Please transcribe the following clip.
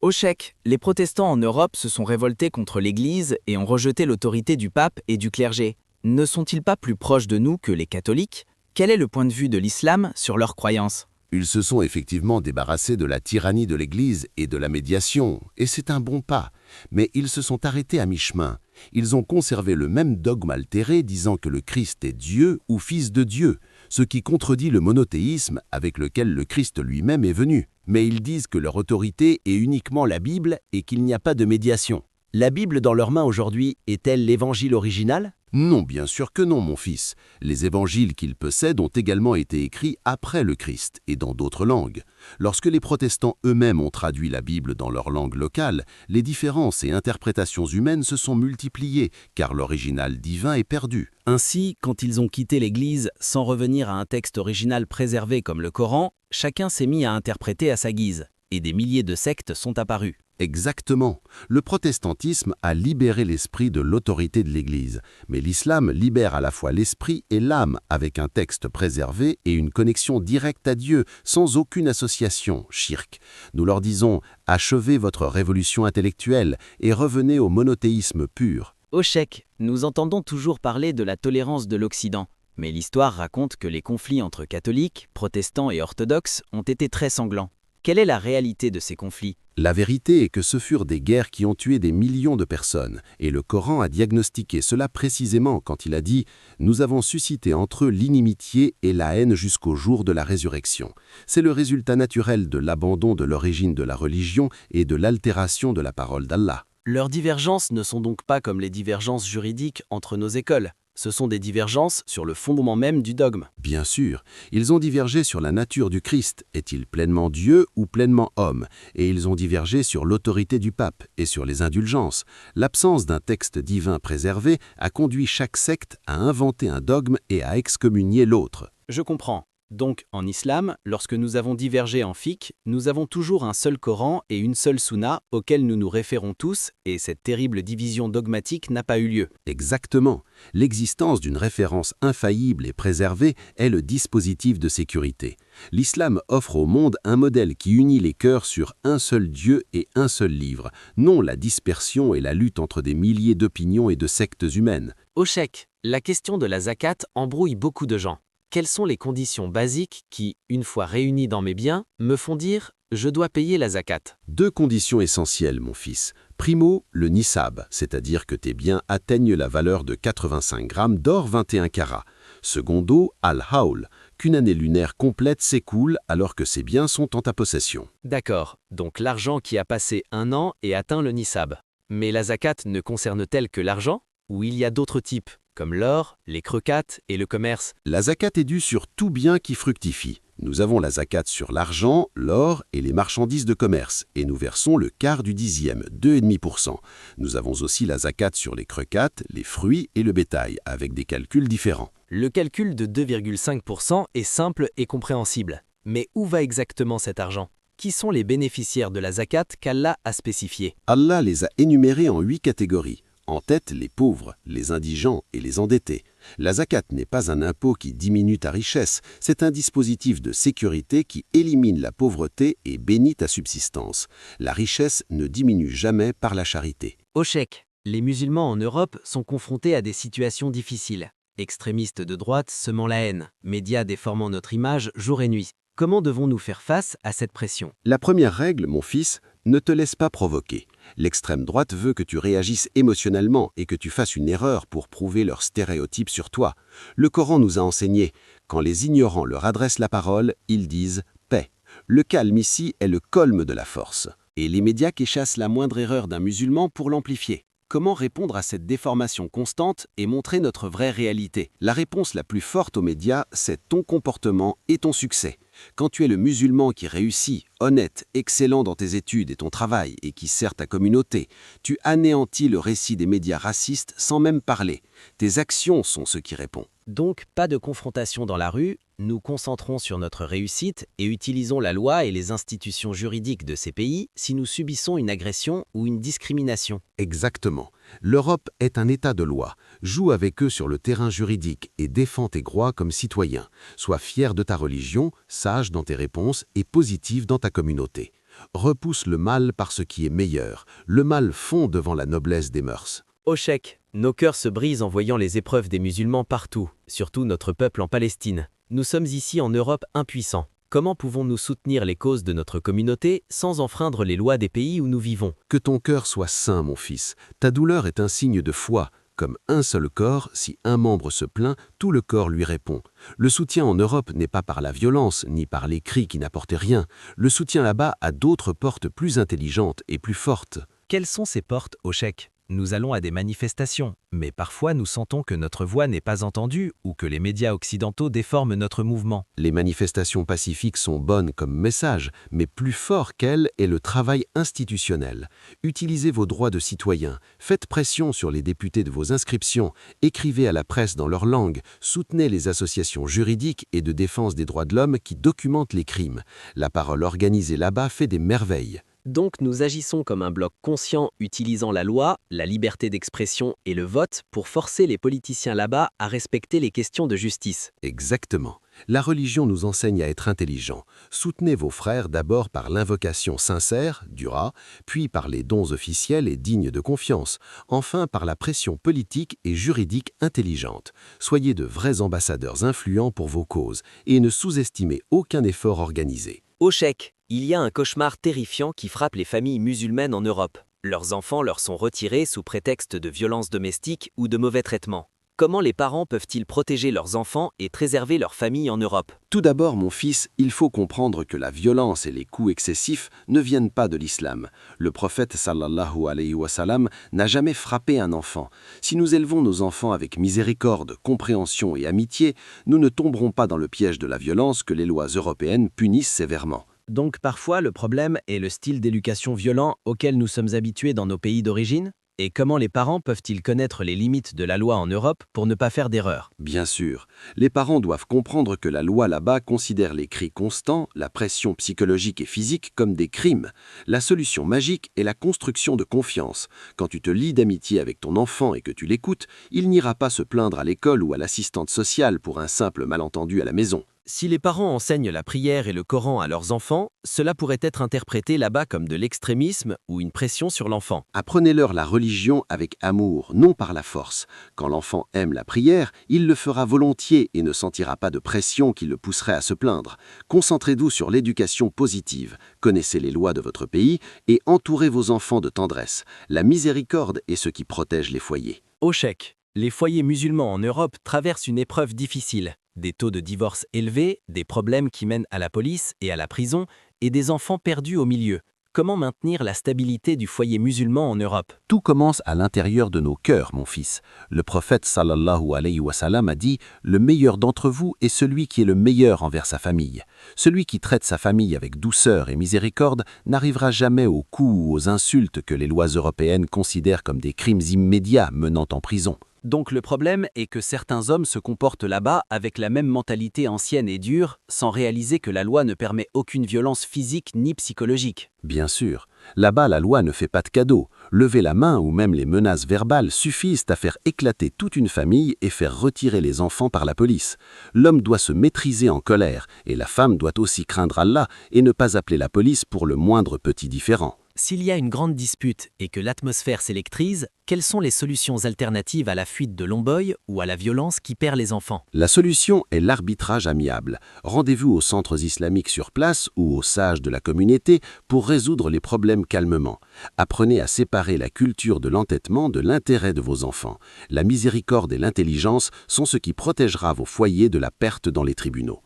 Au Tchèque, les protestants en Europe se sont révoltés contre l'Église et ont rejeté l'autorité du pape et du clergé. Ne sont-ils pas plus proches de nous que les catholiques? Quel est le point de vue de l'islam sur leurs croyances? Ils se sont effectivement débarrassés de la tyrannie de l'Église et de la médiation, et c'est un bon pas. Mais ils se sont arrêtés à mi-chemin. Ils ont conservé le même dogme altéré disant que le Christ est Dieu ou Fils de Dieu, ce qui contredit le monothéisme avec lequel le Christ lui-même est venu. Mais ils disent que leur autorité est uniquement la Bible et qu'il n'y a pas de médiation. La Bible dans leurs mains aujourd'hui est-elle l'évangile original? Non, bien sûr que non, mon fils. Les évangiles qu'ils possèdent ont également été écrits après le Christ et dans d'autres langues. Lorsque les protestants eux-mêmes ont traduit la Bible dans leur langue locale, les différences et interprétations humaines se sont multipliées, car l'original divin est perdu. Ainsi, quand ils ont quitté l'Église sans revenir à un texte original préservé comme le Coran, chacun s'est mis à interpréter à sa guise, et des milliers de sectes sont apparues. Exactement. Le protestantisme a libéré l'esprit de l'autorité de l'Église, mais l'islam libère à la fois l'esprit et l'âme avec un texte préservé et une connexion directe à Dieu, sans aucune association, shirk. Nous leur disons « achevez votre révolution intellectuelle et revenez au monothéisme pur ». Au Tchèque, nous entendons toujours parler de la tolérance de l'Occident, mais l'histoire raconte que les conflits entre catholiques, protestants et orthodoxes ont été très sanglants. Quelle est la réalité de ces conflits? La vérité est que ce furent des guerres qui ont tué des millions de personnes, et le Coran a diagnostiqué cela précisément quand il a dit « Nous avons suscité entre eux l'inimitié et la haine jusqu'au jour de la résurrection ». C'est le résultat naturel de l'abandon de l'origine de la religion et de l'altération de la parole d'Allah. Leurs divergences ne sont donc pas comme les divergences juridiques entre nos écoles. Ce sont des divergences sur le fondement même du dogme. Bien sûr, ils ont divergé sur la nature du Christ, est-il pleinement Dieu ou pleinement homme, et ils ont divergé sur l'autorité du pape et sur les indulgences. L'absence d'un texte divin préservé a conduit chaque secte à inventer un dogme et à excommunier l'autre. Je comprends. Donc, en islam, lorsque nous avons divergé en fiqh, nous avons toujours un seul Coran et une seule Sunna auxquels nous nous référons tous, et cette terrible division dogmatique n'a pas eu lieu. Exactement. L'existence d'une référence infaillible et préservée est le dispositif de sécurité. L'islam offre au monde un modèle qui unit les cœurs sur un seul Dieu et un seul livre, non la dispersion et la lutte entre des milliers d'opinions et de sectes humaines. Au Tchèque, la question de la zakat embrouille beaucoup de gens. Quelles sont les conditions basiques qui, une fois réunies dans mes biens, me font dire « je dois payer la zakat ». Deux conditions essentielles, mon fils. Primo, le nisab, c'est-à-dire que tes biens atteignent la valeur de 85 grammes d'or 21 carats. Secondo, al-hawl, qu'une année lunaire complète s'écoule alors que ces biens sont en ta possession. D'accord, donc l'argent qui a passé un an et atteint le nisab. Mais la zakat ne concerne-t-elle que l'argent? Ou il y a d'autres types comme l'or, les croquettes et le commerce? La zakat est due sur tout bien qui fructifie. Nous avons la zakat sur l'argent, l'or et les marchandises de commerce, et nous versons le quart du dixième, 2,5%. Nous avons aussi la zakat sur les croquettes, les fruits et le bétail, avec des calculs différents. Le calcul de 2,5% est simple et compréhensible. Mais où va exactement cet argent? Qui sont les bénéficiaires de la zakat qu'Allah a spécifiés? Allah les a énumérés en 8 catégories. En tête, les pauvres, les indigents et les endettés. La zakat n'est pas un impôt qui diminue ta richesse, c'est un dispositif de sécurité qui élimine la pauvreté et bénit ta subsistance. La richesse ne diminue jamais par la charité. Au Tchèque, les musulmans en Europe sont confrontés à des situations difficiles. Extrémistes de droite semant la haine, médias déformant notre image jour et nuit. Comment devons-nous faire face à cette pression? La première règle, mon fils, ne te laisse pas provoquer. L'extrême droite veut que tu réagisses émotionnellement et que tu fasses une erreur pour prouver leurs stéréotypes sur toi. Le Coran nous a enseigné, quand les ignorants leur adressent la parole, ils disent « paix ». Le calme ici est le colme de la force. Et les médias échassent la moindre erreur d'un musulman pour l'amplifier. Comment répondre à cette déformation constante et montrer notre vraie réalité? La réponse la plus forte aux médias, c'est ton comportement et ton succès. Quand tu es le musulman qui réussit, honnête, excellent dans tes études et ton travail et qui sert ta communauté, tu anéantis le récit des médias racistes sans même parler. Tes actions sont ce qui répond. Donc, pas de confrontation dans la rue, nous concentrons sur notre réussite et utilisons la loi et les institutions juridiques de ces pays si nous subissons une agression ou une discrimination. Exactement. L'Europe est un état de loi. Joue avec eux sur le terrain juridique et défends tes droits comme citoyen. Sois fier de ta religion, sage dans tes réponses et positif dans ta communauté. Repousse le mal par ce qui est meilleur. Le mal fond devant la noblesse des mœurs. Au Cheikh, nos cœurs se brisent en voyant les épreuves des musulmans partout, surtout notre peuple en Palestine. Nous sommes ici en Europe impuissants. Comment pouvons-nous soutenir les causes de notre communauté sans enfreindre les lois des pays où nous vivons? Que ton cœur soit saint, mon fils. Ta douleur est un signe de foi. Comme un seul corps, si un membre se plaint, tout le corps lui répond. Le soutien en Europe n'est pas par la violence, ni par les cris qui n'apportent rien. Le soutien là-bas a d'autres portes plus intelligentes et plus fortes. Quelles sont ces portes, au Cheikh? Nous allons à des manifestations, mais parfois nous sentons que notre voix n'est pas entendue ou que les médias occidentaux déforment notre mouvement. Les manifestations pacifiques sont bonnes comme message, mais plus fort qu'elles est le travail institutionnel. Utilisez vos droits de citoyen, faites pression sur les députés de vos inscriptions, écrivez à la presse dans leur langue, soutenez les associations juridiques et de défense des droits de l'homme qui documentent les crimes. La parole organisée là-bas fait des merveilles. Donc nous agissons comme un bloc conscient utilisant la loi, la liberté d'expression et le vote pour forcer les politiciens là-bas à respecter les questions de justice. Exactement. La religion nous enseigne à être intelligents. Soutenez vos frères d'abord par l'invocation sincère, dura, puis par les dons officiels et dignes de confiance, enfin par la pression politique et juridique intelligente. Soyez de vrais ambassadeurs influents pour vos causes et ne sous-estimez aucun effort organisé. Au Cheikh, il y a un cauchemar terrifiant qui frappe les familles musulmanes en Europe. Leurs enfants leur sont retirés sous prétexte de violences domestiques ou de mauvais traitements. Comment les parents peuvent-ils protéger leurs enfants et préserver leur famille en Europe? Tout d'abord, mon fils, il faut comprendre que la violence et les coups excessifs ne viennent pas de l'islam. Le prophète sallallahu alayhi wa sallam n'a jamais frappé un enfant. Si nous élevons nos enfants avec miséricorde, compréhension et amitié, nous ne tomberons pas dans le piège de la violence que les lois européennes punissent sévèrement. Donc parfois le problème est le style d'éducation violent auquel nous sommes habitués dans nos pays d'origine? Et comment les parents peuvent-ils connaître les limites de la loi en Europe pour ne pas faire d'erreur? Bien sûr, les parents doivent comprendre que la loi là-bas considère les cris constants, la pression psychologique et physique comme des crimes. La solution magique est la construction de confiance. Quand tu te lis d'amitié avec ton enfant et que tu l'écoutes, il n'ira pas se plaindre à l'école ou à l'assistante sociale pour un simple malentendu à la maison. Si les parents enseignent la prière et le Coran à leurs enfants, cela pourrait être interprété là-bas comme de l'extrémisme ou une pression sur l'enfant. Apprenez-leur la religion avec amour, non par la force. Quand l'enfant aime la prière, il le fera volontiers et ne sentira pas de pression qui le pousserait à se plaindre. Concentrez-vous sur l'éducation positive. Connaissez les lois de votre pays et entourez vos enfants de tendresse. La miséricorde est ce qui protège les foyers. Au Cheikh, les foyers musulmans en Europe traversent une épreuve difficile. Des taux de divorce élevés, des problèmes qui mènent à la police et à la prison, et des enfants perdus au milieu. Comment maintenir la stabilité du foyer musulman en Europe? Tout commence à l'intérieur de nos cœurs, mon fils. Le prophète sallallahu alayhi wa sallam a dit « Le meilleur d'entre vous est celui qui est le meilleur envers sa famille. Celui qui traite sa famille avec douceur et miséricorde n'arrivera jamais aux coups ou aux insultes que les lois européennes considèrent comme des crimes immédiats menant en prison. » Donc le problème est que certains hommes se comportent là-bas avec la même mentalité ancienne et dure, sans réaliser que la loi ne permet aucune violence physique ni psychologique. Bien sûr, là-bas la loi ne fait pas de cadeaux. Lever la main ou même les menaces verbales suffisent à faire éclater toute une famille et faire retirer les enfants par la police. L'homme doit se maîtriser en colère et la femme doit aussi craindre Allah et ne pas appeler la police pour le moindre petit différend. S'il y a une grande dispute et que l'atmosphère s'électrise, quelles sont les solutions alternatives à la fuite de l'omboy ou à la violence qui perd les enfants? La solution est l'arbitrage amiable. Rendez-vous aux centres islamiques sur place ou aux sages de la communauté pour résoudre les problèmes calmement. Apprenez à séparer la culture de l'entêtement de l'intérêt de vos enfants. La miséricorde et l'intelligence sont ce qui protégera vos foyers de la perte dans les tribunaux.